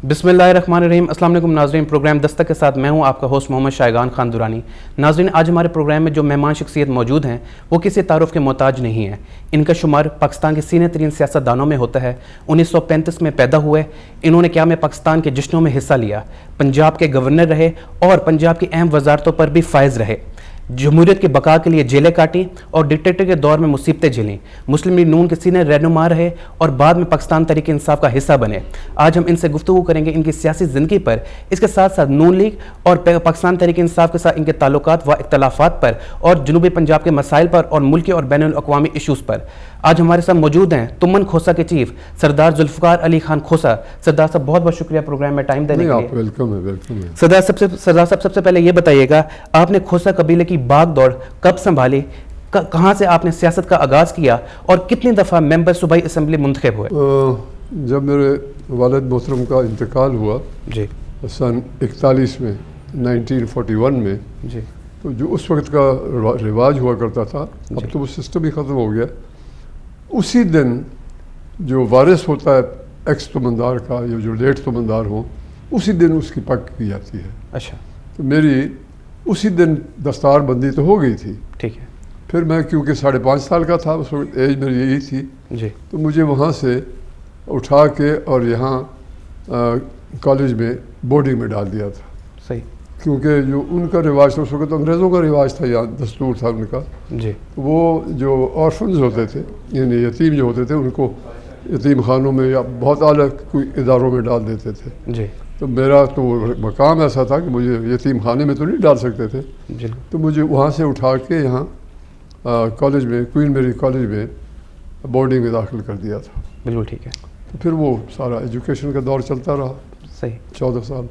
بسم اللہ الرحمن الرحیم۔ السلام علیکم ناظرین، پروگرام دستک کے ساتھ میں ہوں آپ کا ہوسٹ محمد شائگان خان دورانی۔ ناظرین، آج ہمارے پروگرام میں جو مہمان شخصیت موجود ہیں وہ کسی تعارف کے محتاج نہیں ہیں۔ ان کا شمار پاکستان کے سینئر ترین سیاست دانوں میں ہوتا ہے۔ 1935 میں پیدا ہوئے، انہوں نے قیام پاکستان کے جشنوں میں حصہ لیا، پنجاب کے گورنر رہے اور پنجاب کی اہم وزارتوں پر بھی فائز رہے، جمہوریت کی بقا کے لیے جیلیں کاٹیں اور ڈکٹیٹر کے دور میں مصیبتیں جھیلیں، مسلم لیگ نون کے سینئر رہنما رہے اور بعد میں پاکستان تحریک انصاف کا حصہ بنے۔ آج ہم ان سے گفتگو کریں گے ان کی سیاسی زندگی پر، اس کے ساتھ ساتھ نون لیگ اور پاکستان تحریک انصاف کے ساتھ ان کے تعلقات و اختلافات پر اور جنوبی پنجاب کے مسائل پر اور ملکی اور بین الاقوامی ایشوز پر۔ آج ہمارے ساتھ موجود ہیں تمن کھوسہ کے چیف سردار ذوالفقار علی خان کھوسہ۔ سردار صاحب بہت بہت شکریہ پروگرام میں ٹائم دینے کے لیے۔ ویلکم ہے۔ سردار صاحب سب سے پہلے یہ بتائیے گا، آپ نے کھوسہ قبیلے کی باغ دوڑ کب سنبھالی، کہاں سے آپ نے سیاست کا آغاز کیا اور کتنی دفعہ ممبر صوبائی اسمبلی منتخب ہوئے؟ جب میرے والد محترم کا انتقال ہوا جی سن 41 میں 1941 میں، جی، تو جو اس وقت کا رواج ہوا کرتا تھا، اب تو وہ سسٹم ہی ختم ہو گیا۔ اسی دن جو وارث ہوتا ہے ایکس تمندار کا یا جو لیٹ تمندار ہوں، اسی دن اس کی پگ کی جاتی ہے۔ اچھا، تو میری اسی دن دستار بندی تو ہو گئی تھی۔ ٹھیک ہے۔ پھر میں کیونکہ 5.5 سال کا تھا، اس وقت ایج میری یہی تھی، جی، تو مجھے وہاں سے اٹھا کے اور یہاں کالج میں بورڈنگ میں ڈال دیا تھا، صحیح، کیونکہ جو ان کا رواج تھا اس وقت انگریزوں کا رواج تھا، یہاں دستور تھا ان کا۔ جی، وہ جو آرفنز ہوتے تھے، یعنی یتیم جو ہوتے تھے، ان کو یتیم خانوں میں یا بہت اعلیٰ کوئی اداروں میں ڈال دیتے تھے۔ جی، تو میرا تو مقام ایسا تھا کہ مجھے یتیم خانے میں تو نہیں ڈال سکتے تھے، جی، تو مجھے وہاں سے اٹھا کے یہاں کالج میں، کوئین میری کالج میں بورڈنگ میں داخل کر دیا تھا۔ بالکل ٹھیک ہے۔ تو پھر وہ سارا ایجوکیشن کا دور چلتا رہا، صحیح۔ 14 سال۔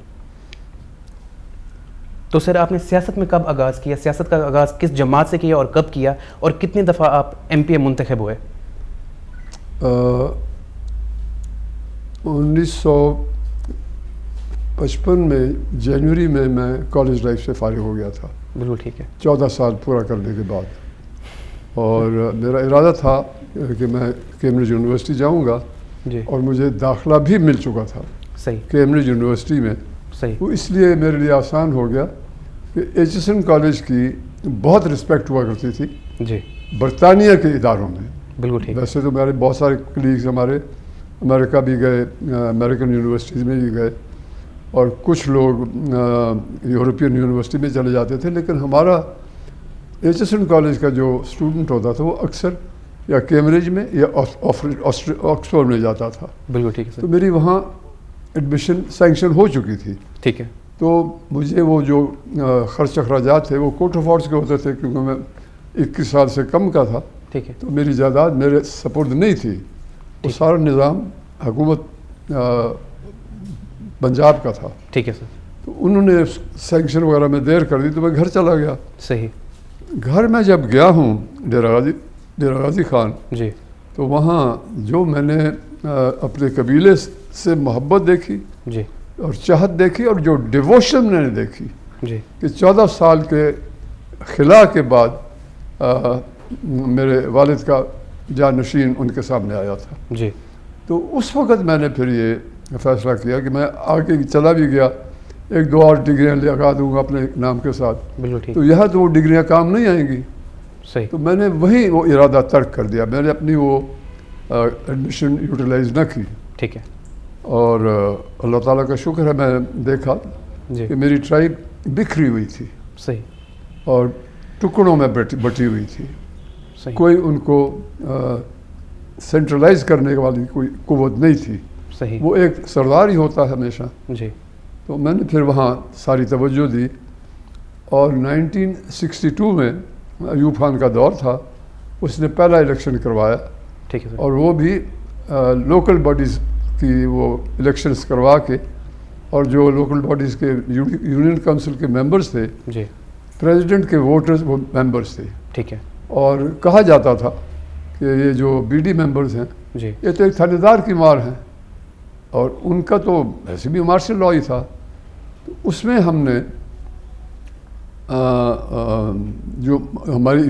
تو سر، آپ نے سیاست میں کب آغاز کیا؟ سیاست کا آغاز کس جماعت سے کیا اور کب کیا، اور کتنی دفعہ آپ MP منتخب ہوئے؟ 1955 میں جنوری میں کالج لائف سے فارغ ہو گیا تھا، بالکل ٹھیک ہے۔ 14 سال پورا کرنے کے بعد، اور میرا ارادہ تھا کہ میں کیمبرج یونیورسٹی جاؤں گا، جی، اور مجھے داخلہ بھی مل چکا تھا صحیح، کیمبرج یونیورسٹی میں۔ صحیح، وہ اس لیے میرے لیے آسان ہو گیا کہ ایچسن کالج کی بہت رسپیکٹ ہوا کرتی تھی جی، برطانیہ کے اداروں میں۔ بالکل ٹھیک ہے۔ ویسے تو میرے بہت سارے کلیگز ہمارے امریکہ بھی گئے، امریکن یونیورسٹیز میں بھی گئے، اور کچھ لوگ یورپین یونیورسٹی میں چلے جاتے تھے، لیکن ہمارا ایچسن کالج کا جو اسٹوڈنٹ ہوتا تھا وہ اکثر یا کیمبرج میں یا آکسفورڈ میں جاتا تھا۔ بالکل ٹھیک ہے سر۔ تو میری وہاں ایڈمیشن سینکشن ہو چکی تھی، ٹھیک ہے، تو مجھے وہ جو خرچ اخراجات تھے وہ کوٹ آف آرٹس کے ہوتے تھے، کیونکہ میں 21 سال سے کم کا تھا، ٹھیک ہے، تو میری جائیداد میرے سپرد نہیں تھی۔ وہ سارا نظام حکومت پنجاب کا تھا، ٹھیک ہے سر، تو انہوں نے سینکشن وغیرہ میں دیر کر دی، تو میں گھر چلا گیا۔ صحیح، گھر میں جب گیا ہوں ڈیرہ غازی خان، جی، تو وہاں جو میں نے اپنے قبیلے سے محبت دیکھی جی، اور چاہت دیکھی، اور جو ڈیووشن میں نے دیکھی جی، کہ 14 سال کے خلا کے بعد میرے والد کا جانشین ان کے سامنے آیا تھا، جی، تو اس وقت میں نے پھر یہ فیصلہ کیا کہ میں آگے چلا بھی گیا، 1-2 اور ڈگریاں لگا دوں گا اپنے نام کے ساتھ، بالکل ٹھیک، تو یہاں تو وہ ڈگریاں کام نہیں آئیں گی۔ صحیح، تو میں نے وہی وہ ارادہ ترک کر دیا، میں نے اپنی وہ ایڈمیشن یوٹیلائز نہ کی، ٹھیک ہے، اور اللہ تعالیٰ کا شکر ہے میں نے دیکھا جی، کہ میری ٹرائب بکھری ہوئی تھی صحیح، اور ٹکڑوں میں بٹی ہوئی تھی، صحیح، کوئی ان کو سینٹرلائز کرنے والی کوئی قوت نہیں تھی، صحیح، وہ ایک سردار ہی ہوتا ہے ہمیشہ۔ جی، تو میں نے پھر وہاں ساری توجہ دی، اور 1962 میں ایوب خان کا دور تھا، اس نے پہلا الیکشن کروایا، ٹھیک ہے سر، اور وہ بھی لوکل باڈیز کی وہ الیکشنز کروا کے، اور جو لوکل باڈیز کے یونین کونسل کے ممبرز تھے، جی، پریزیڈنٹ کے ووٹرز وہ ممبرز تھے، ٹھیک ہے، اور کہا جاتا تھا کہ یہ جو BD ممبرز ہیں جی، یہ تو ایک تھانے دار کی مار ہیں، اور ان کا تو ویسے بھی مارشل لا ہی تھا۔ تو اس میں ہم نے جو ہمارے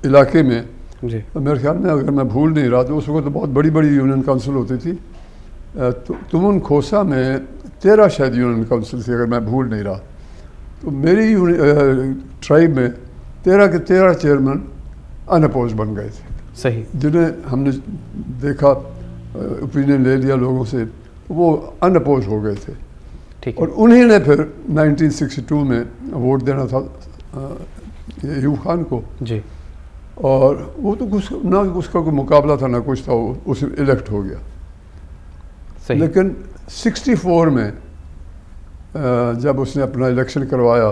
علاقے میں جی میرے خیال میں اگر میں بھول نہیں رہا تو اس وقت تو بہت بڑی بڑی یونین کونسل ہوتی تھی. تمن کھوسہ میں 13 شاید یونین کونسل تھی اگر میں بھول نہیں رہا. تو میری ٹرائب میں 13 کے 13 چیئرمین ان اپوز بن گئے تھے. صحیح. جنہیں ہم نے دیکھا اوپینین لے لیا لوگوں سے, وہ ان اپوز ہو گئے تھے. ٹھیک. اور انہیں نے پھر 1962 میں ووٹ دینا تھا ایوب خان کو. جی. اور وہ تو نہ اس کا کوئی مقابلہ تھا نہ کچھ تھا, وہ اس میں الیکٹ ہو گیا. صحیح. لیکن 64 میں جب اس نے اپنا الیکشن کروایا,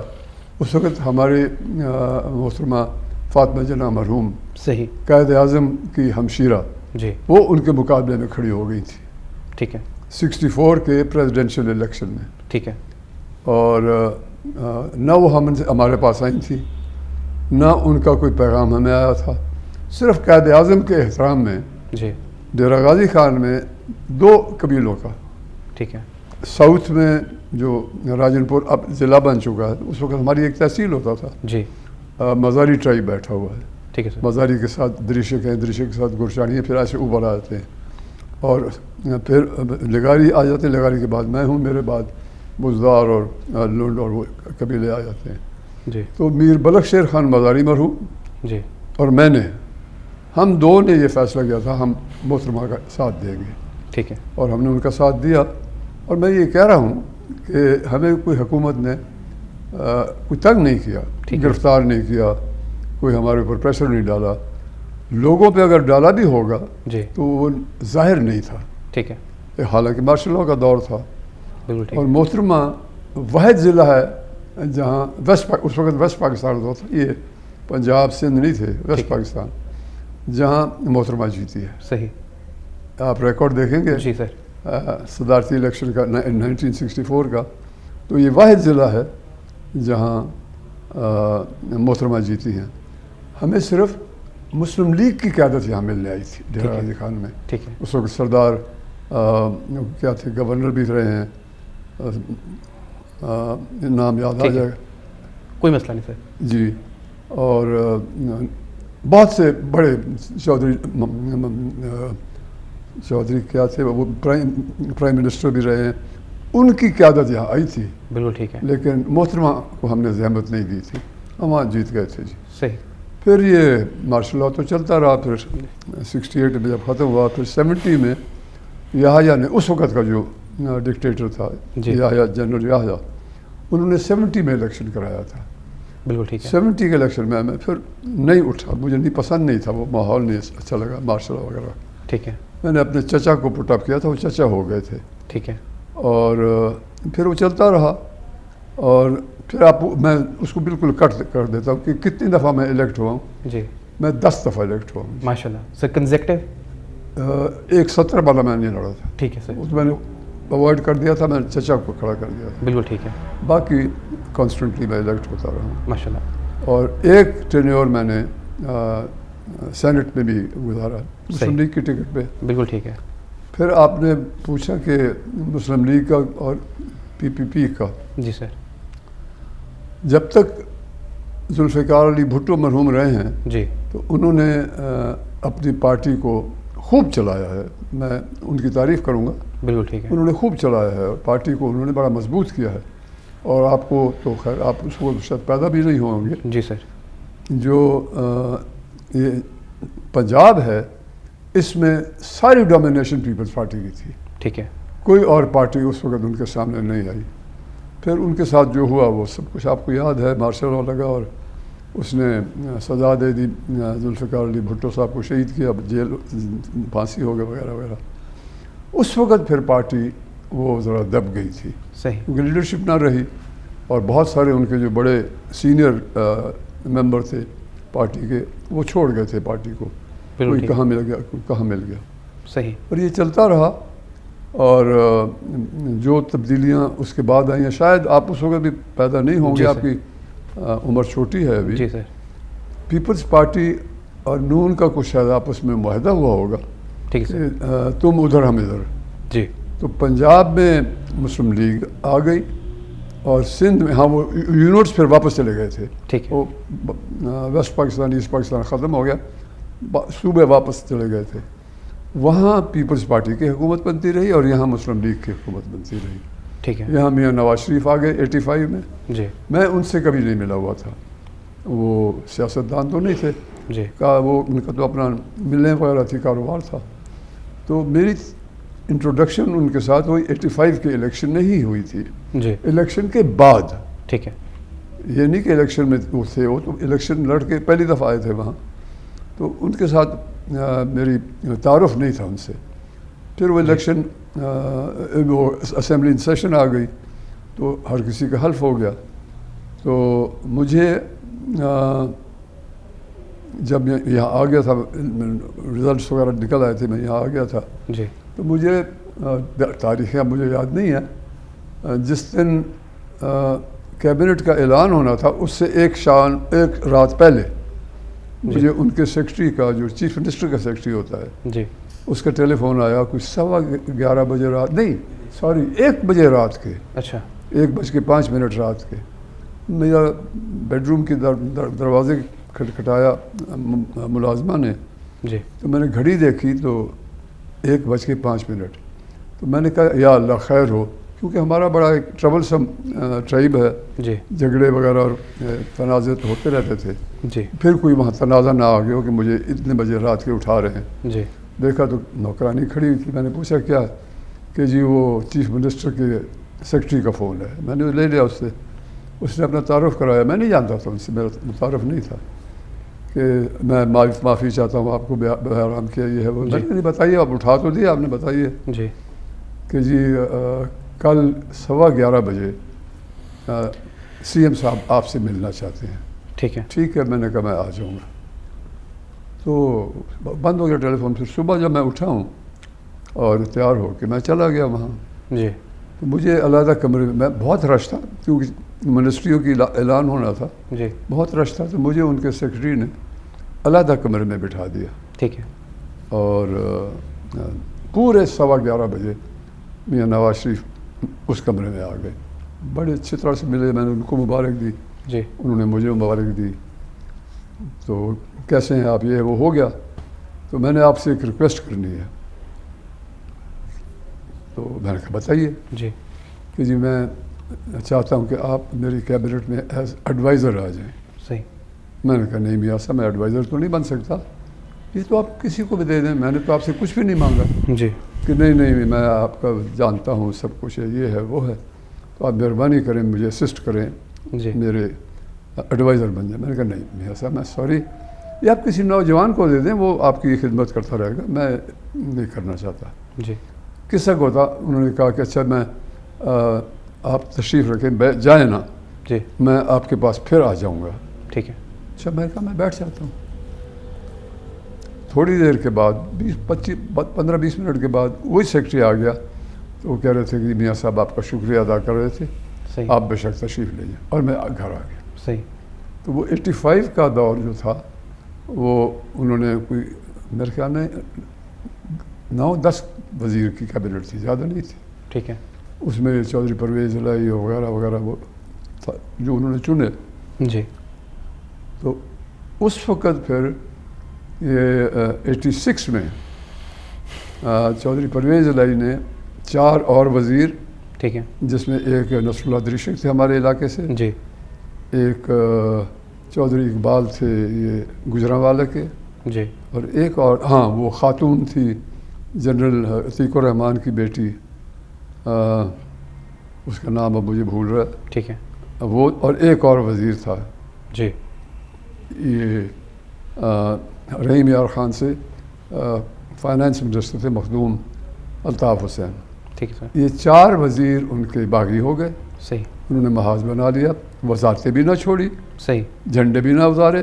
اس وقت ہماری محترمہ فاطمہ جناح مرحوم صحیح قائد اعظم کی ہمشیرہ, جی, وہ ان کے مقابلے میں کھڑی ہو گئی تھی. ٹھیک ہے. 64 کے پریزیڈینشیل الیکشن میں. ٹھیک ہے. اور نہ وہ ہمارے پاس آئی تھی, نہ ان کا کوئی پیغام ہمیں آیا تھا. صرف قائد اعظم کے احترام میں جی. ڈیرہ غازی خان میں 2 قبیلوں کا, ٹھیک ہے. ساؤتھ میں جو راجن پور اب ضلع بن چکا ہے, اس وقت ہماری ایک تحصیل ہوتا تھا. جی. مزاری ٹرائب بیٹھا ہوا ہے. ٹھیک ہے سر. مزاری کے ساتھ درشک ہیں, درشک کے ساتھ گرچانی ہیں, پھر ایسے اوپر آ جاتے ہیں. اور پھر لگاری آ جاتے ہیں, لگاری کے بعد میں ہوں, میرے بعد بزدار اور لنڈ اور وہ قبیلے آ جاتے ہیں. جی. تو میر بلخ شیر خان مزاری مرحوم جی. اور میں نے, ہم دو نے یہ فیصلہ کیا تھا ہم محترمہ کا ساتھ دیں گے. ٹھیک ہے. اور ہم نے ان کا ساتھ دیا. اور میں یہ کہہ رہا ہوں کہ ہمیں کوئی حکومت نے کوئی تنگ نہیں کیا, گرفتار نہیں کیا, کوئی ہمارے اوپر پریشر نہیں ڈالا. لوگوں پہ اگر ڈالا بھی ہوگا جی تو وہ ظاہر نہیں تھا. ٹھیک ہے. حالانکہ مارشل لاء کا دور تھا. بالکل. اور محترمہ واحد ضلع ہے جہاں اس وقت ویسٹ پاکستان ہوتا تھا, یہ پنجاب سندھ نہیں تھے, ویسٹ پاکستان, جہاں محترمہ جیتی ہے. صحیح. آپ ریکارڈ دیکھیں گے جی سر. صدارتی الیکشن کا 1964 کا, تو یہ واحد ضلع ہے جہاں محترمہ جیتی ہیں. ہمیں صرف مسلم لیگ کی قیادت یہاں ملنے آئی تھی ڈیرہ غازی خان میں. ٹھیک ہے. اس وقت سردار کیا تھے, گورنر بھی رہے ہیں, نام یاد آ جائے گا, کوئی مسئلہ نہیں سر. جی. اور بہت سے بڑے چودھری کیا تھے, وہ پرائم منسٹر بھی رہے ہیں, ان کی قیادت یہاں آئی تھی. بالکل ٹھیک ہے. لیکن محترمہ کو ہم نے زحمت نہیں دی تھی, ہم وہاں جیت گئے تھے. جی. صحیح. پھر یہ مارشل لاء تو چلتا رہا. پھر 68 میں جب ختم ہوا, پھر 70 میں یحییٰ نے, اس وقت کا جو ڈکٹیٹر تھا یحییٰ, جنرل یحییٰ, انہوں نے 70 میں الیکشن کرایا تھا. بالکل ٹھیک ہے. 70 کے الیکشن میں پھر نہیں اٹھا, مجھے نہیں پسند نہیں تھا, وہ ماحول نہیں اچھا لگا مارشل لاء وغیرہ. ٹھیک ہے. میں نے اپنے چچا کو پٹ اپ کیا تھا, وہ چچا ہو گئے تھے. ٹھیک ہے. اور پھر وہ چلتا رہا. اور پھر میں اس کو بالکل کٹ کر دیتا ہوں کہ کتنی دفعہ میں الیکٹ ہوا ہوں. جی. میں 10 دفعہ الیکٹ ہوا ہوں. ماشاء اللہ سر. کنزیکٹیو ایک 17 والا میں نہیں لڑا تھا. ٹھیک ہے سر. اس میں نے اوائڈ کر دیا تھا, میں نے چچا کو کھڑا کر دیا تھا. بالکل ٹھیک ہے. باقی کانسٹنٹلی میں الیکٹ ہوتا رہا ہوں ماشاء اللہ. اور ایک ٹینیور میں نے سینٹ میں بھی گزارا, مسلم لیگ کی ٹکٹ پہ. بالکل ٹھیک ہے. پھر آپ نے پوچھا کہ مسلم لیگ کا اور PPP کا. جی سر. جب تک ذوالفقار علی بھٹو مرحوم رہے ہیں, جی, تو انہوں نے اپنی پارٹی کو خوب چلایا ہے. میں ان کی تعریف کروں گا. بالکل ٹھیک ہے. انہوں نے خوب چلایا ہے اور پارٹی کو انہوں نے بڑا مضبوط کیا ہے. اور آپ کو تو خیر آپ اس کو شاید پیدا بھی نہیں ہوں گے. جی سر. جو یہ پنجاب ہے, اس میں ساری ڈومینیشن پیپلز پارٹی کی تھی. ٹھیک ہے. کوئی اور پارٹی اس وقت ان کے سامنے نہیں آئی. پھر ان کے ساتھ جو ہوا وہ سب کچھ آپ کو یاد ہے. مارشل لاء لگا اور اس نے سزا دے دی, ذوالفقار علی بھٹو صاحب کو شہید کیا, جیل پھانسی ہو گیا وغیرہ وغیرہ. اس وقت پھر پارٹی وہ ذرا دب گئی تھی. صحیح. کیونکہ لیڈرشپ نہ رہی اور بہت سارے ان کے جو بڑے سینئر ممبر تھے پارٹی کے, وہ چھوڑ گئے تھے پارٹی کو. کوئی کہاں مل گیا, کوئی کہاں مل گیا. صحیح. اور یہ چلتا رہا. اور جو تبدیلیاں اس کے بعد آئیں, شاید آپ اس وقت بھی پیدا نہیں ہوں گے, آپ کی عمر چھوٹی ہے ابھی. جی سر. پیپلز پارٹی اور نون کا کچھ شاید آپس میں معاہدہ ہوا ہوگا. ٹھیک ہے. تم ادھر ہم ادھر. جی. تو پنجاب میں مسلم لیگ آ گئی اور سندھ میں, ہاں وہ یونٹس پھر واپس چلے گئے تھے. ٹھیک ہے. وہ ویسٹ پاکستان ایسٹ پاکستان ختم ہو گیا, صوبے واپس چلے گئے تھے. وہاں پیپلز پارٹی کی حکومت بنتی رہی اور یہاں مسلم لیگ کی حکومت بنتی رہی. ٹھیک ہے. یہاں میاں نواز شریف آ گئے 85 میں. جی میں ان سے کبھی نہیں ملا ہوا تھا, وہ سیاستدان تو نہیں تھے, جی وہ ان کا تو اپنا ملنے وغیرہ تھی, کاروبار تھا. تو میری انٹروڈکشن ان کے ساتھ وہی 85 کے الیکشن میں ہی ہوئی تھی. جی الیکشن کے بعد, ٹھیک ہے. یہ نہیں کہ الیکشن میں وہ تھے, وہ تو الیکشن لڑ کے پہلی دفعہ آئے تھے وہاں, تو ان کے ساتھ میری تعارف نہیں تھا ان سے. پھر وہ الیکشن وہ اسمبلی ان سیشن آ گئی تو ہر کسی کا حلف ہو گیا. تو مجھے جب میں یہاں آ گیا تھا, رزلٹس وغیرہ نکل آئے تھے, میں یہاں آ گیا تھا, جی تو مجھے تاریخیں مجھے یاد نہیں ہے, جس دن کیبنٹ کا اعلان ہونا تھا اس سے ایک رات پہلے مجھے ان کے سیکرٹری کا, جو چیف منسٹر کا سیکرٹری ہوتا ہے, جی اس کا ٹیلی فون آیا کچھ 11:15 بجے رات, نہیں سوری 1 بجے رات کے, اچھا 1:05 رات کے. میرا بیڈ روم کے دروازے کھٹکھٹایا ملازمہ نے, جی تو میں نے گھڑی دیکھی تو 1:05. تو میں نے کہا یا اللہ خیر ہو, کیونکہ ہمارا بڑا ایک ٹربلسم ٹرائب ہے, جی جھگڑے وغیرہ اور تنازع ہوتے رہتے تھے. جی پھر کوئی وہاں تنازع نہ آ گیا ہو کہ مجھے اتنے بجے رات کے اٹھا رہے ہیں. جی دیکھا تو نوکرانی کھڑی ہوئی تھی. میں نے پوچھا کیا, کہ جی وہ چیف منسٹر کے سیکرٹری کا فون ہے. میں نے لے لیا اس سے, اس نے اپنا تعارف کرایا. میں نہیں جانتا تھا ان سے, میرا متعارف نہیں تھا, کہ میں معافی چاہتا ہوں آپ کو بحرام کیا یہ ہے وہ. میں نے بتائیے, آپ اٹھا تو دیا آپ نے, بتائیے. جی کہ جی کل 11:15 بجے سی ایم صاحب آپ سے ملنا چاہتے ہیں. ٹھیک ہے. ٹھیک ہے, میں نے کہا میں آ جاؤں گا. تو بند ہو گیا ٹیلی فون. پھر صبح جب میں اٹھا ہوں اور تیار ہو کے میں چلا گیا وہاں, جی تو مجھے علیحدہ کمرے میں بہت رش تھا, کیونکہ منسٹریوں کی اعلان ہونا تھا, جی بہت رش تھا. تو مجھے ان کے سیکرٹری نے علیحدہ کمرے میں بٹھا دیا, ٹھیک ہے. اور پورے 11:15 بجے میاں نواز شریف اس کمرے میں آ گئے. بڑے اچھی طرح سے ملے, میں نے ان کو مبارک دی, جی انہوں نے مجھے مبارک دی. تو کیسے ہیں آپ, یہ وہ ہو گیا. تو میں نے آپ سے ایک ریکویسٹ کرنی ہے. تو میں نے کہا بتائیے. جی کہ جی میں چاہتا ہوں کہ آپ میری کیبنٹ میں ایز ایڈوائزر آ جائیں. صحیح. میں نے کہا نہیں میاں صاحب, میں ایڈوائزر تو نہیں بن سکتا, یہ تو آپ کسی کو بھی دے دیں, میں نے تو آپ سے کچھ بھی نہیں مانگا. جی کہ نہیں میں آپ کا جانتا ہوں سب کچھ ہے, یہ ہے وہ ہے, تو آپ مہربانی کریں مجھے اسسٹ کریں, جی میرے ایڈوائزر بن جائیں. میں نے کہا نہیں میاں صاحب میں سوری, یہ آپ کسی نوجوان کو دے دیں, وہ آپ کی خدمت کرتا رہے گا, میں نہیں کرنا چاہتا. جی کس کو تھا, انہوں نے کہا کہ اچھا میں آپ تشریف رکھیں, جائیں نا, جی میں آپ کے پاس پھر آ جاؤں گا. ٹھیک ہے. اچھا میں کہا میں بیٹھ جاتا ہوں. تھوڑی دیر کے بعد 15-20 منٹ کے بعد وہی سیکرٹری آ گیا. تو وہ کہہ رہے تھے کہ میاں صاحب آپ کا شکریہ ادا کر رہے تھے, صحیح. آپ بے شک تشریف لے جائیں. اور میں گھر آ گیا. صحیح. تو وہ 85 کا دور جو تھا, وہ انہوں نے کوئی میرے خیال میں 9-10 وزیر کی کیبنٹ تھی, زیادہ نہیں تھی. ٹھیک ہے. اس میں چودھری پرویز الہی وغیرہ وغیرہ وہ تھا جو انہوں نے چنے. جی تو اس وقت پھر یہ 86 میں چودھری پرویز الہی نے 4 اور وزیر, ٹھیک ہے, جس میں ایک نصر اللہ درشق تھے ہمارے علاقے سے, جی ایک چودھری اقبال تھے یہ گجرانوالہ کے, جی اور ایک اور ہاں وہ خاتون تھی جنرل عتیق الرحمان کی بیٹی, اس کا نام اب مجھے بھول رہا ہے, ٹھیک ہے, وہ, اور ایک اور وزیر تھا جی یہ رحیم یار خان سے فائنانس منسٹر تھے مخدوم الطاف حسین. ٹھیک ہے سر. یہ 4 وزیر ان کے باغی ہو گئے. صحیح. انہوں نے محاذ بنا لیا, وزارتیں بھی نہ چھوڑی, صحیح. جھنڈے بھی نہ اتارے,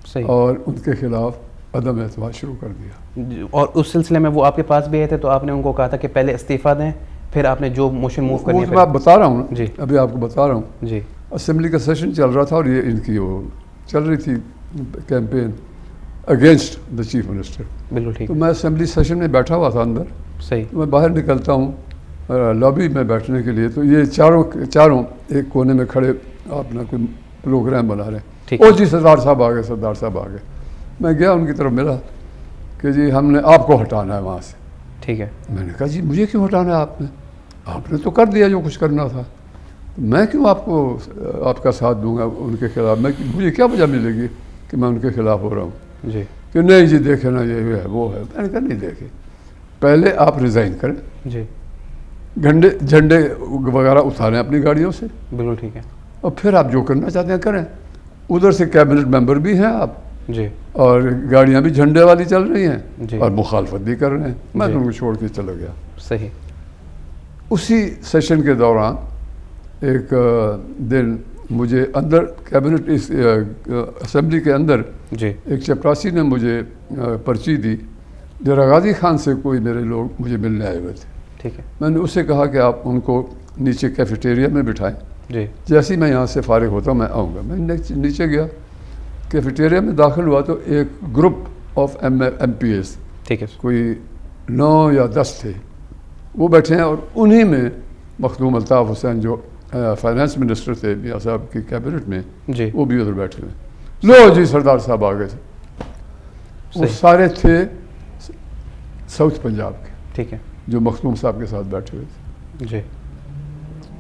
صحیح. اور ان کے خلاف عدم اعتماد شروع کر دیا. اور اس سلسلے میں وہ آپ کے پاس بھی آئے تھے, تو آپ نے ان کو کہا تھا کہ پہلے استعفیٰ دیں, پھر آپ نے جو موشن موو کرنی ہے. وہ میں آپ بتا رہا ہوں نا, جی ابھی آپ کو بتا رہا ہوں. جی اسمبلی کا سیشن چل رہا تھا, اور یہ ان کی وہ چل رہی تھی campaign against the chief minister. بالکل ٹھیک. تو میں اسمبلی سیشن میں بیٹھا ہوا تھا اندر. صحیح. میں باہر نکلتا ہوں لابی میں بیٹھنے کے لیے, تو یہ چاروں ایک کونے میں کھڑے اپنا کوئی پروگرام بنا رہے ہیں. ٹھیک. او جی سردار صاحب آ گئے, سردار صاحب آ گئے. میں گیا ان کی طرف ملا کہ جی ہم نے آپ کو ہٹانا ہے وہاں سے. ٹھیک ہے. میں نے کہا جی مجھے کیوں ہٹانا ہے آپ نے, آپ نے تو کر دیا جو کچھ کرنا تھا، میں کیوں آپ کا ساتھ دوں گا ان کے خلاف؟ مجھے کیا وجہ ملے گی کہ میں ان کے خلاف ہو رہا ہوں؟ جی کہ نہیں جی دیکھے نا یہ ہے وہ ہے. میں نے کہا نہیں دیکھے، پہلے آپ ریزائن کریں، جی جھنڈے وغیرہ اتاریں اپنی گاڑیوں سے، بالکل ٹھیک ہے. اور پھر آپ جو کرنا چاہتے ہیں کریں. ادھر سے کیبنٹ ممبر بھی ہیں آپ، جی اور گاڑیاں بھی جھنڈے والی چل رہی ہیں، جی اور مخالفت بھی کر رہے ہیں. میں جی تو ان کو چھوڑ کے چلا گیا. صحیح. اسی سیشن کے دوران ایک دن مجھے اندر کیبنٹ اسمبلی کے اندر جی ایک چپراسی نے مجھے پرچی دی. ڈیرہ غازی خان سے کوئی میرے لوگ مجھے ملنے آئے ہوئے تھے. ٹھیک ہے. میں نے اس سے کہا کہ آپ ان کو نیچے کیفیٹیریا میں بٹھائیں، جی جیسے ہی میں یہاں سے فارغ ہوتا ہوں میں آؤں گا. میں نیچے گیا، کیفیٹیریا میں داخل ہوا تو ایک group of MPs, ٹھیک ہے. کوئی 9 یا 10 تھے، وہ بیٹھے ہیں. اور انہی میں مخدوم الطاف حسین جو فائنانس منسٹر تھے میاں صاحب کی کیبنٹ میں، جی وہ بھی ادھر بیٹھے ہوئے. لو جی سردار صاحب آ گئے تھے. وہ صحیح. سارے تھے ساؤتھ پنجاب کے ٹھیک ہے. جو مخدوم صاحب کے ساتھ بیٹھے ہوئے تھے. جی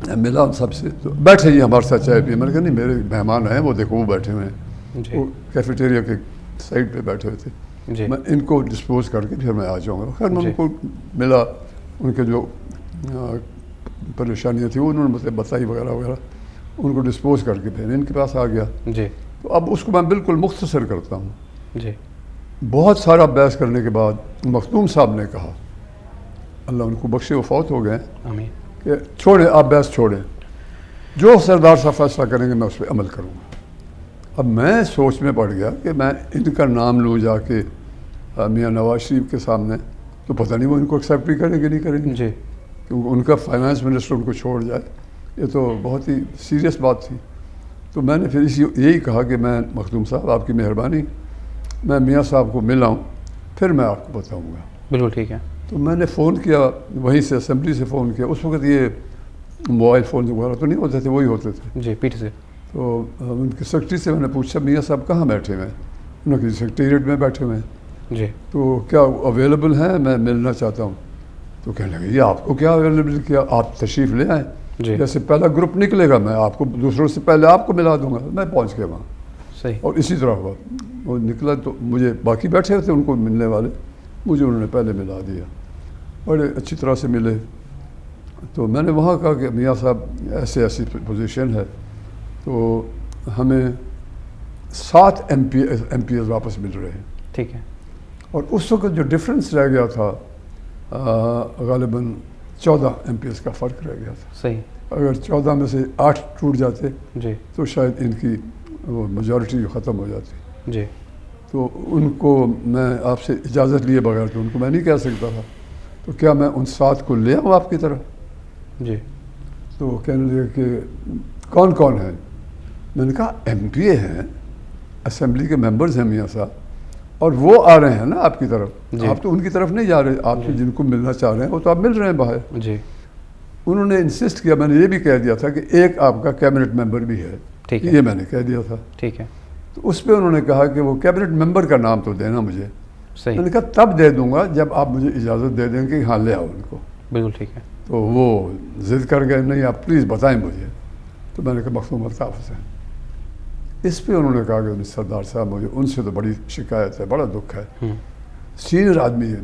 میں ملا ان سب سے، تو بیٹھے جی ہمارے ساتھ چائے پیے. میں نے کہا نہیں میرے مہمان ہیں، وہ دیکھو وہ بیٹھے ہوئے ہیں. جی وہ کیفیٹیریا کے سائڈ پہ بیٹھے ہوئے تھے. جی میں ان کو ڈسپوز کر کے پھر میں آ جاؤں گا. خیر میں جی. ان کو ملا، ان کے جو پریشانیاں تھیں وہ انہوں نے مجھے بتائی وغیرہ وغیرہ، ان کو ڈسپوز کر کے پھر ان کے پاس آ گیا. جی تو اب اس کو میں بالکل مختصر کرتا ہوں. جی بہت سارا بحث کرنے کے بعد مخدوم صاحب نے کہا، اللہ ان کو بخشے، وہ فوت ہو گئے ہیں، آمین. کہ چھوڑیں آپ بحث چھوڑیں، جو سردار صاحب فیصلہ کریں گے میں اس پہ عمل کروں گا. اب میں سوچ میں پڑ گیا کہ میں ان کا نام لوں جا کے میاں نواز شریف کے سامنے، تو پتہ نہیں وہ ان کو ایکسیپٹ بھی کریں گے نہیں کریں گے، جی کیونکہ ان کا فائنانس منسٹر ان کو چھوڑ جائے، یہ تو بہت ہی سیریس بات تھی. تو میں نے پھر یہی کہا کہ میں مخدوم صاحب آپ کی مہربانی، میں میاں صاحب کو مل آؤں پھر میں آپ کو بتاؤں گا. بالکل ٹھیک ہے. تو میں نے فون کیا وہیں سے اسمبلی سے فون کیا. اس وقت یہ موبائل فون وغیرہ تو نہیں ہوتے تھے، وہی ہوتے تھے. جی پیٹ سے. تو ان کے سیکرٹری سے میں نے پوچھا میاں صاحب کہاں بیٹھے ہوئے ہیں؟ انہوں نے کہا سیکریٹریٹ میں بیٹھے ہوئے ہیں. جی تو کیا اویلیبل ہیں؟ میں ملنا چاہتا ہوں. تو کہنے لگے یہ آپ کو کیا اویلیبل کیا، آپ تشریف لے آئیں. جی جیسے پہلا گروپ نکلے گا میں آپ کو دوسروں سے پہلے آپ کو ملا دوں گا. میں پہنچ گیا وہاں، صحیح. اور اسی طرح ہوا. وہ نکلا تو مجھے باقی بیٹھے ہوئے تھے ان کو ملنے والے، مجھے انہوں نے پہلے ملا دیا، بڑے اچھی طرح سے ملے. تو میں نے وہاں کہا کہ میاں صاحب ایسی پوزیشن ہے، تو ہمیں 7 ایم پی ایس واپس مل رہے ہیں. ٹھیک ہے. اور اس وقت جو ڈفرینس رہ گیا تھا غالباً 14 ایم پی ایس کا فرق رہ گیا تھا. صحیح. اگر 14 میں سے 8 ٹوٹ جاتے جی تو شاید ان کی وہ میجورٹی ختم ہو جاتی. جی تو ان کو میں آپ سے اجازت لیے بغیر تو ان کو میں نہیں کہہ سکتا تھا. تو کیا میں ان 7 کو لے آؤں آپ کی طرف؟ جی تو کہنے لگے کہ کون کون ہیں؟ میں نے کہا ایم پی اے ہیں، اسمبلی کے ممبرز ہیں میاں صاحب، اور وہ آ رہے ہیں نا آپ کی طرف. جی. آپ تو ان کی طرف نہیں جا رہے، آپ جی. جن کو ملنا چاہ رہے ہیں وہ تو آپ مل رہے ہیں باہر. جی انہوں نے انسسٹ کیا، میں نے یہ بھی کہہ دیا تھا کہ ایک آپ کا کیبنٹ ممبر بھی ہے. ٹھیک ہے. یہ میں نے کہہ دیا تھا. ٹھیک ہے. تو اس پہ انہوں نے کہا کہ وہ کیبنٹ ممبر کا نام تو دینا مجھے. صحیح. میں نے کہا تب دے دوں گا جب آپ مجھے اجازت دے دیں کہ ہاں لے آؤ ان کو. بالکل ٹھیک ہے. تو وہ ضد کر گئے نہیں آپ پلیز بتائیں مجھے. تو میں نے کہا مخدوم الطاف حسین. اس پہ انہوں نے کہا کہ سردار صاحب مجھے ان سے تو بڑی شکایت ہے، بڑا دکھ ہے، سینئر آدمی ہے،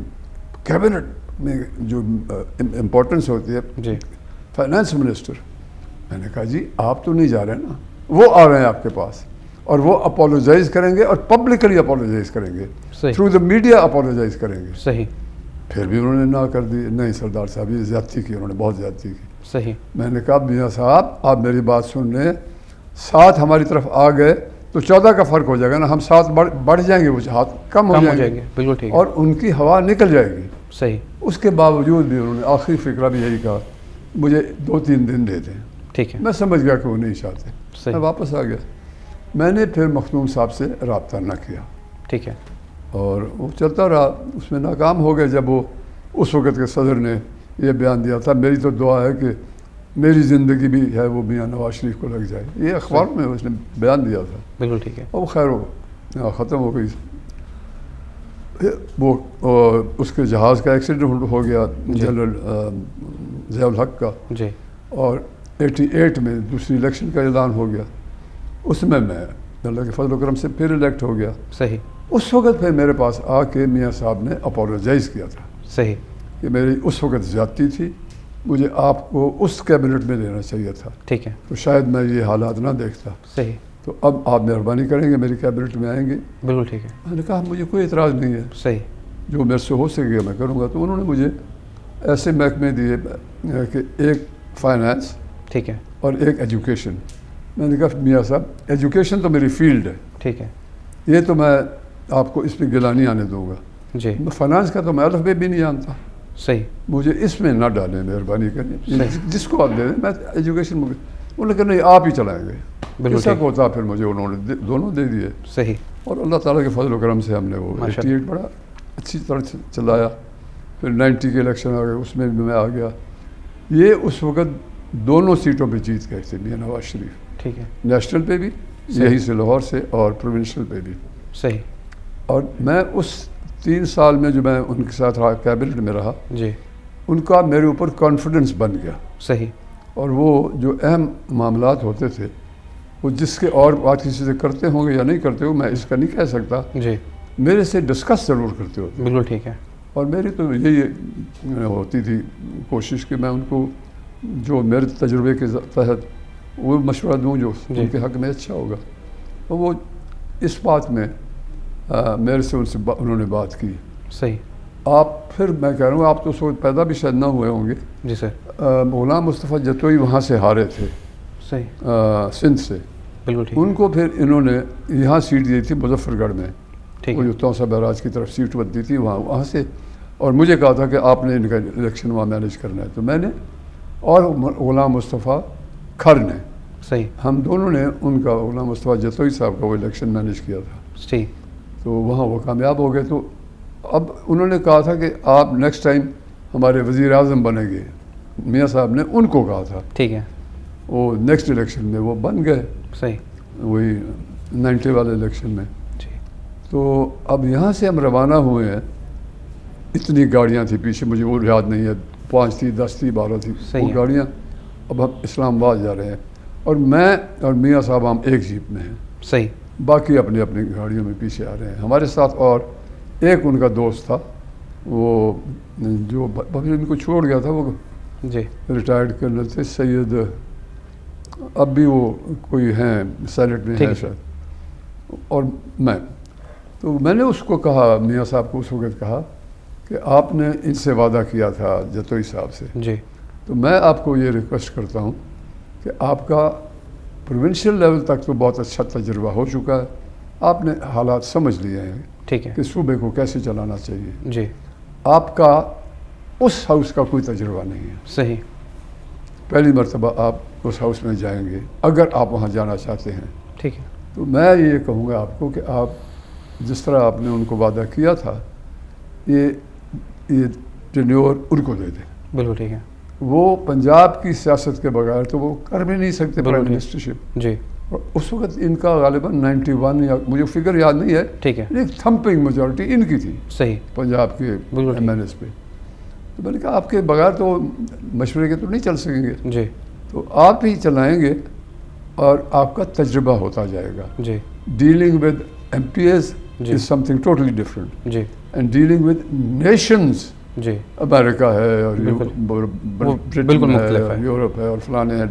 کیبنٹ میں جو امپورٹنس ہوتی ہے، جی فائنانس منسٹر. میں نے کہا جی آپ تو نہیں جا رہے نا، وہ آ رہے ہیں آپ کے پاس اور وہ اپولوجائز کریں گے اور پبلکلی اپولوجائز کریں گے، صحیح. تھرو دا میڈیا اپولوجائز کریں گے. صحیح. پھر بھی انہوں نے نہ کر دی. نہیں سردار صاحب یہ زیادتی کی، انہوں نے بہت زیادتی کی. صحیح. میں نے کہا میاں صاحب آپ میری بات سن لیں، 7 ہماری طرف آ گئے تو 14 کا فرق ہو جائے گا نا، ہم 7 بڑھ جائیں گے، وہ ہاتھ کم ہو جائیں گے. بالکل ٹھیک. اور ان کی ہوا نکل جائے گی. صحیح. اس کے باوجود بھی انہوں نے آخری فکرہ بھی یہی کہا مجھے 2-3 دن دے دیں. ٹھیک ہے. میں سمجھ گیا کہ وہ نہیں چاہتے. صحیح. میں واپس آ گیا. میں نے پھر مخدوم صاحب سے رابطہ نہ کیا ٹھیک ہے. اور وہ چلتا رہا. اس میں ناکام ہو گئے. جب وہ اس وقت کے صدر نے یہ بیان دیا تھا میری تو دعا ہے کہ میری زندگی بھی ہے وہ میاں نواز شریف کو لگ جائے، یہ اخبار میں اس نے بیان دیا تھا. بالکل ٹھیک ہے. اور خیر وہ ختم ہو گئی. وہ اس کے جہاز کا ایکسیڈنٹ ہو گیا. جنرل ضیاء الحق کا، جی اور 88 میں دوسری الیکشن کا اعلان ہو گیا، اس میں اللہ کے فضل و کرم سے پھر الیکٹ ہو گیا. صحیح. اس وقت پھر میرے پاس آ کے میاں صاحب نے اپولوجائز کیا تھا صحیح. کہ میری اس وقت زیادتی تھی، مجھے آپ کو اس کیبنٹ میں لینا چاہیے تھا، ٹھیک ہے. تو شاید میں یہ حالات نہ دیکھتا. صحیح. تو اب آپ مہربانی کریں گے میری کیبنٹ میں آئیں گے؟ بالکل ٹھیک ہے. میں نے کہا مجھے کوئی اعتراض نہیں ہے، صحیح. جو میرے سے ہو سکے گا میں کروں گا. تو انہوں نے مجھے ایسے محکمے دیے کہ ایک فائنانس ٹھیک ہے. اور ایک ایجوکیشن. میں نے کہا میاں صاحب ایجوکیشن تو میری فیلڈ ہے، ٹھیک ہے. یہ تو میں آپ کو اس پہ گلا نہیں آنے دوں گا. جی. فائنانس کا تو میں الف بے بھی نہیں جانتا، صحیح. مجھے اس میں نہ ڈالیں مہربانی کریں، صحیح. جس کو آپ دے دیں. میں ایجوکیشن میں انہوں نے کہا نہیں آپ ہی چلائیں گے. بالکل ایسا ٹھیک. ہوتا پھر مجھے انہوں نے دونوں دے دیے، صحیح. اور اللہ تعالیٰ کے فضل و کرم سے ہم نے وہ ماشاء 88 بڑا اچھی طرح سے چلایا. پھر 90 کے الیکشن آ گئے، اس میں بھی میں آ گیا. یہ اس وقت دونوں سیٹوں پہ جیت گئے تھے میاں نواز شریف، ٹھیک ہے. نیشنل پہ بھی یہی سے لاہور سے، اور پروونشل پہ بھی. صحیح. اور میں اس 3 سال میں جو میں ان کے ساتھ رہا، کیبنٹ میں رہا، جی. ان کا میرے اوپر کانفیڈنس بن گیا. صحیح. اور وہ جو اہم معاملات ہوتے تھے وہ جس کے اور بات کسی سے کرتے ہوں گے یا نہیں کرتے ہو میں اس کا نہیں کہہ سکتا، جی. میرے سے ڈسکس ضرور کرتے ہوتے. بالکل ٹھیک ہے. اور میری تو یہی ہوتی تھی کوشش کہ میں ان کو جو میرے تجربے کے تحت وہ مشورہ دوں جو ان کے حق میں اچھا ہوگا. اور وہ اس بات میں میرے سے انہوں نے بات کی. صحیح. آپ پھر میں کہہ رہا ہوں آپ تو اس وقت پیدا بھی شاید نہ ہوئے ہوں گے. جی سر. غلام مصطفیٰ جتوئی وہاں سے ہارے تھے، صحیح. سندھ سے. بالکل ٹھیک. ان کو پھر انہوں نے یہاں سیٹ دی تھی مظفر گڑھ میں، ٹھیک وہ ہے. جو توسا بیراج کی طرف سیٹ بنتی تھی وہاں سے. اور مجھے کہا تھا کہ آپ نے ان کا الیکشن وہاں مینیج کرنا ہے. تو میں نے اور غلام مصطفیٰ کھر نے، صحیح. ہم دونوں نے ان کا غلام مصطفیٰ جتوئی صاحب کا وہ الیکشن مینیج کیا تھا. ٹھیک. تو وہاں وہ کامیاب ہو گئے. تو اب انہوں نے کہا تھا کہ آپ نیکسٹ ٹائم ہمارے وزیر اعظم بنیں گے. میاں صاحب نے ان کو کہا تھا. ٹھیک ہے. وہ نیکسٹ الیکشن میں وہ بن گئے، صحیح. وہی 90 والے الیکشن میں. جی. تو اب یہاں سے ہم روانہ ہوئے ہیں. اتنی گاڑیاں تھیں پیچھے، مجھے وہ یاد نہیں ہے، 5 تھی، 10 تھی، 12 تھی وہ گاڑیاں. اب ہم اسلام آباد جا رہے ہیں اور میں اور میاں صاحب ہم ایک جیپ میں ہیں، صحیح. باقی اپنی اپنی گاڑیوں میں پیچھے آ رہے ہیں. ہمارے ساتھ اور ایک ان کا دوست تھا، وہ جو ان کو چھوڑ گیا تھا، وہ جی. ریٹائرڈ کرنل تھے، سید، اب بھی وہ کوئی ہیں سینٹ میں ہیں شاید. اور میں تو میں نے اس کو کہا، میاں صاحب کو اس وقت کہا کہ آپ نے ان سے وعدہ کیا تھا جتوئی صاحب سے، جی. تو میں آپ کو یہ ریکویسٹ کرتا ہوں کہ آپ کا پروونشل لیول تک تو بہت اچھا تجربہ ہو چکا ہے، آپ نے حالات سمجھ لیے ہیں ٹھیک ہے. کہ صوبے کو کیسے چلانا چاہیے. جی. آپ کا اس ہاؤس کا کوئی تجربہ نہیں ہے. صحیح. پہلی مرتبہ آپ اس ہاؤس میں جائیں گے اگر آپ وہاں جانا چاہتے ہیں. ٹھیک ہے. تو میں یہ کہوں گا آپ کو کہ آپ جس طرح آپ نے ان کو وعدہ کیا تھا، یہ ٹینیور ان کو دے دیں. بالکل ٹھیک ہے. وہ پنجاب کی سیاست کے بغیر تو وہ کر بھی نہیں سکتے پرائم منسٹرشپ. جی. اور اس وقت ان کا غالباً 91 یا مجھے فگر یاد نہیں ہے، ٹھیک ہے. ایک تھمپنگ میجورٹی ان کی تھی صحیح. پنجاب کے ایم این ایس پہ. تو میں نے کہا آپ کے بغیر تو مشورے کے تو نہیں چل سکیں گے. جی. تو آپ ہی چلائیں گے اور آپ کا تجربہ ہوتا جائے گا. جی. Dealing with MPs جی. Is something totally different. جی. اینڈ ڈیلنگ ود نیشنز، جی. امریکہ ہے اور بالکل برٹن مختلف ہے ہے. اور یورپ ہے اور فلانے ہیں،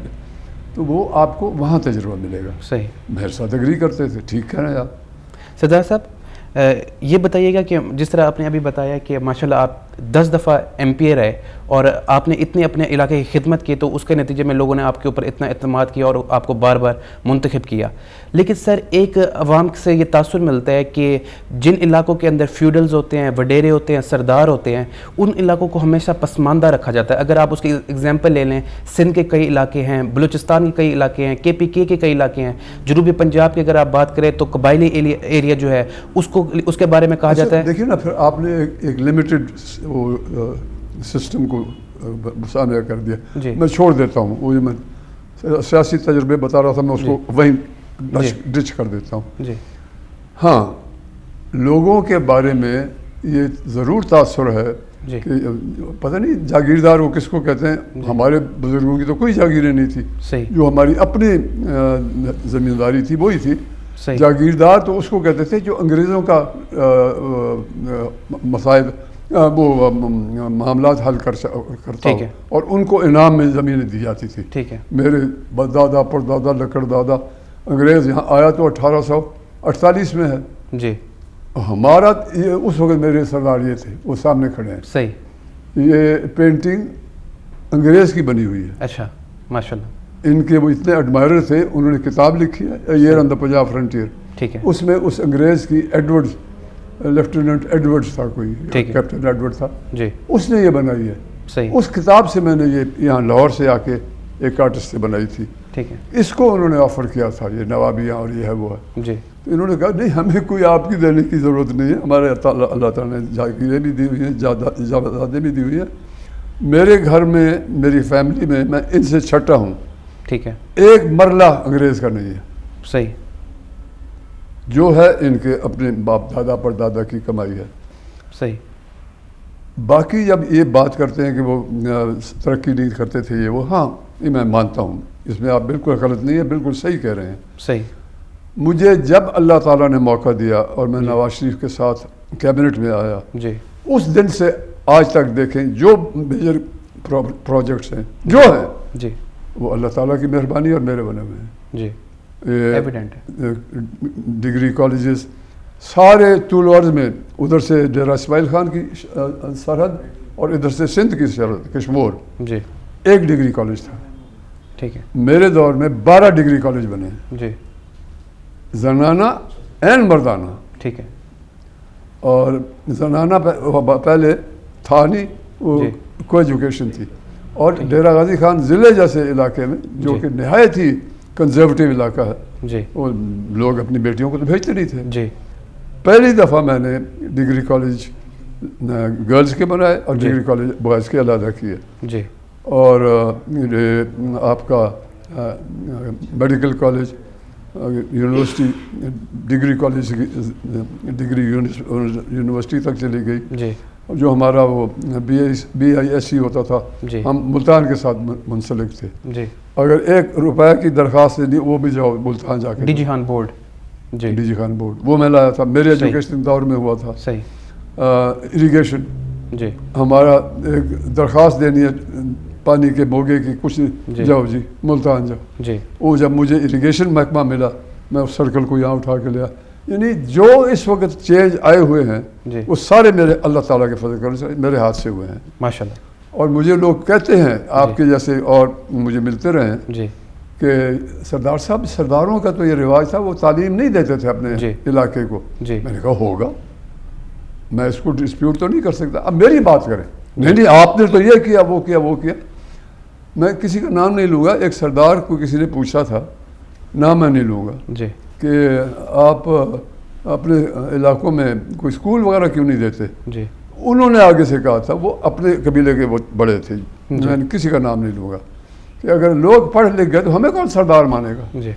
تو وہ آپ کو وہاں تجربہ ملے گا. صحیح. میرے ساتھ اگری کرتے تھے، ٹھیک کہہ رہے ہیں آپ. سردار صاحب یہ بتائیے گا کہ جس طرح آپ نے ابھی بتایا کہ ماشاءاللہ آپ 10 دفعہ ایم پی اے رہے اور آپ نے اتنے اپنے علاقے کی خدمت کی، تو اس کے نتیجے میں لوگوں نے آپ کے اوپر اتنا اعتماد کیا اور آپ کو بار بار منتخب کیا. لیکن سر ایک عوام سے یہ تاثر ملتا ہے کہ جن علاقوں کے اندر فیوڈلز ہوتے ہیں، وڈیرے ہوتے ہیں، سردار ہوتے ہیں، ان علاقوں کو ہمیشہ پسماندہ رکھا جاتا ہے. اگر آپ اس کی ایگزامپل لے لیں، سندھ کے کئی علاقے ہیں، بلوچستان کے کئی علاقے ہیں، KPK کے کئی علاقے ہیں، جنوبی پنجاب کی اگر آپ بات کریں تو قبائلی ایریا جو ہے اس کے بارے میں کہا جاتا ہے. دیکھیے نا، پھر آپ نے ایک لمیٹڈ سسٹم کو سامنے کر دیا. جی. میں چھوڑ دیتا ہوں، وہ میں سیاسی تجربے بتا رہا تھا، میں اس کو وہیں ڈچ کر دیتا ہوں. جی. ہاں، لوگوں کے بارے میں یہ ضرور تاثر ہے جی کہ پتہ نہیں جاگیردار وہ کس کو کہتے ہیں. ہمارے بزرگوں کی تو کوئی جاگیریں نہیں تھی. صحیح. جو ہماری اپنی زمینداری تھی وہی تھی. صحیح. جاگیردار تو اس کو کہتے تھے جو انگریزوں کا مسائل وہ معاملات حل کرتا ہو اور ان کو انعام میں زمینیں دی جاتی تھی. ٹھیک ہے. میرے دادا پردادا لکڑ دادا انگریز یہاں آیا تو 1848 میں ہے. جی. ہمارا یہ اس وقت میرے سردار یہ تھے وہ سامنے کھڑے ہیں. صحیح. یہ پینٹنگ انگریز کی بنی ہوئی ہے. اچھا ماشاء اللہ. ان کے وہ اتنے ایڈمائرر تھے, انہوں نے کتاب لکھی ہے ایئر آن دا پنجاب فرنٹیئر. ٹھیک ہے. اس میں اس انگریز کی ایڈورڈز, لیفٹیننٹ ایڈورڈز تھا کوئی, کیپٹن ایڈورڈ تھا. جی. اس نے یہ بنائی ہے. صحیح. اس کتاب سے میں نے یہ یہاں لاہور سے آ کے ایک آرٹسٹ سے بنائی تھی. ٹھیک ہے. اس کو انہوں نے آفر کیا تھا, یہ نوابیاں اور یہ ہے وہ ہے. جی. تو انہوں نے کہا نہیں ہمیں کوئی آپ کی دینے کی ضرورت نہیں ہے, ہمارے اللہ تعالیٰ نے جاگیریں بھی دی ہوئی ہیں, جائیدادیں بھی دی ہوئی ہیں. میرے گھر میں میری فیملی میں ان سے چھٹا ہوں. ٹھیک ہے. ایک مرلہ انگریز کا نہیں ہے. صحیح. جو ہے ان کے اپنے باپ دادا پر دادا کی کمائی ہے. صحیح. باقی جب یہ بات کرتے ہیں کہ وہ ترقی نہیں کرتے تھے یہ وہ, ہاں یہ میں مانتا ہوں, اس میں آپ بالکل غلط نہیں ہے, بالکل صحیح کہہ رہے ہیں. صحیح. مجھے جب اللہ تعالیٰ نے موقع دیا اور میں نواز شریف کے ساتھ کیبنٹ میں آیا, جی, اس دن سے آج تک دیکھیں جو میجر پروجیکٹس ہیں جو ہیں جی, وہ اللہ تعالیٰ کی مہربانی اور میرے بنے ہوئے ہیں. جی, ایویڈنٹ ہے. ڈگری کالجز سارے طول عرض میں, ادھر سے ڈیرہ اسماعیل خان کی سرحد اور ادھر سے سندھ کی سرحد کشمور, جی, ایک ڈگری کالج تھا. ٹھیک ہے. میرے دور میں 12 ڈگری کالج بنے, جی, زنانہ این مردانہ. ٹھیک ہے. اور زنانہ پہلے تھا نہیں, وہ جی, کو ایجوکیشن تھی. اور ڈیرہ غازی خان ضلع جیسے علاقے میں جو جی, کہ نہایت ہی کنزرویٹو علاقہ ہے, جی, وہ لوگ اپنی بیٹیوں کو تو بھیجتے نہیں تھے. جی, پہلی دفعہ میں نے ڈگری کالج گرلز کے بنائے اور ڈگری کالج بوائز کے علیحدہ کیے. جی, اور آپ کا medical college, university, degree college degree university تک چلی گئی. جی, جو ہمارا وہ BISc ہوتا تھا, جی, ہم ملتان کے ساتھ منسلک تھے. جی, اگر 1 روپے کی درخواست نہیں وہ بھی جاؤ ملتان جا کے. D G Khan board. جی, ڈی جی خان بورڈ وہ میں لایا تھا, میرے ایجوکیشن دور میں ہوا تھا. صحیح. اریگیشن, جی, ہمارا ایک درخواست دینی ہے پانی کے موگے کی, کچھ جاؤ جی ملتان جاؤ. جی, وہ جب مجھے اریگیشن محکمہ ملا میں اس سرکل کو یہاں اٹھا کے لیا. یعنی جو اس وقت چینج آئے ہوئے ہیں جی, وہ سارے میرے اللہ تعالیٰ کے فضل کرنے سے میرے ہاتھ سے ہوئے ہیں. ماشاء اللہ. اور مجھے لوگ کہتے ہیں آپ کے جیسے اور مجھے ملتے رہے ہیں جی, کہ سردار صاحب, سرداروں کا تو یہ رواج تھا, وہ تعلیم نہیں دیتے تھے اپنے علاقے کو. جی, میں نے کہا ہوگا, میں اس کو ڈسپیوٹ تو نہیں کر سکتا. اب میری بات کریں, نہیں آپ نے تو یہ کیا وہ کیا وہ کیا. میں کسی کا نام نہیں لوں گا. ایک سردار کو کسی نے پوچھا تھا, نام میں نہیں لوں گا, جی, کہ آپ اپنے علاقوں میں کوئی اسکول وغیرہ کیوں نہیں دیتے. جی, انہوں نے آگے سے کہا تھا, وہ اپنے قبیلے کے وہ بڑے تھے, میں کسی کا نام نہیں لوں گا, کہ اگر لوگ پڑھ لکھ گئے تو ہمیں کون سردار مانے گا. جی,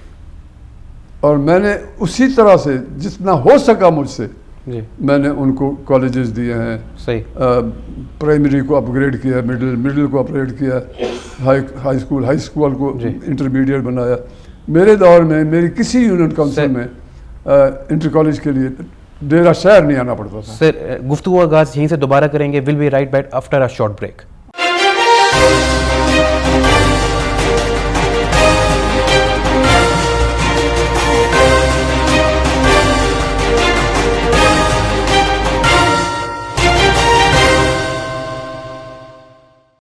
اور میں نے اسی طرح سے جتنا ہو سکا مجھ سے جی, میں نے ان کو کالجز دیے ہیں. صحیح. پرائمری کو اپ گریڈ کیا, مڈل کو اپ گریڈ کیا, ہائی اسکول کو انٹرمیڈیٹ بنایا. میرے دور میں میری کسی یونین کونسل میں انٹر کالج کے لیے ڈیرہ شہر نہیں آنا پڑتا تھا. سر گفتگو آغاز یہیں سے دوبارہ کریں گے. Will be right back after a short break.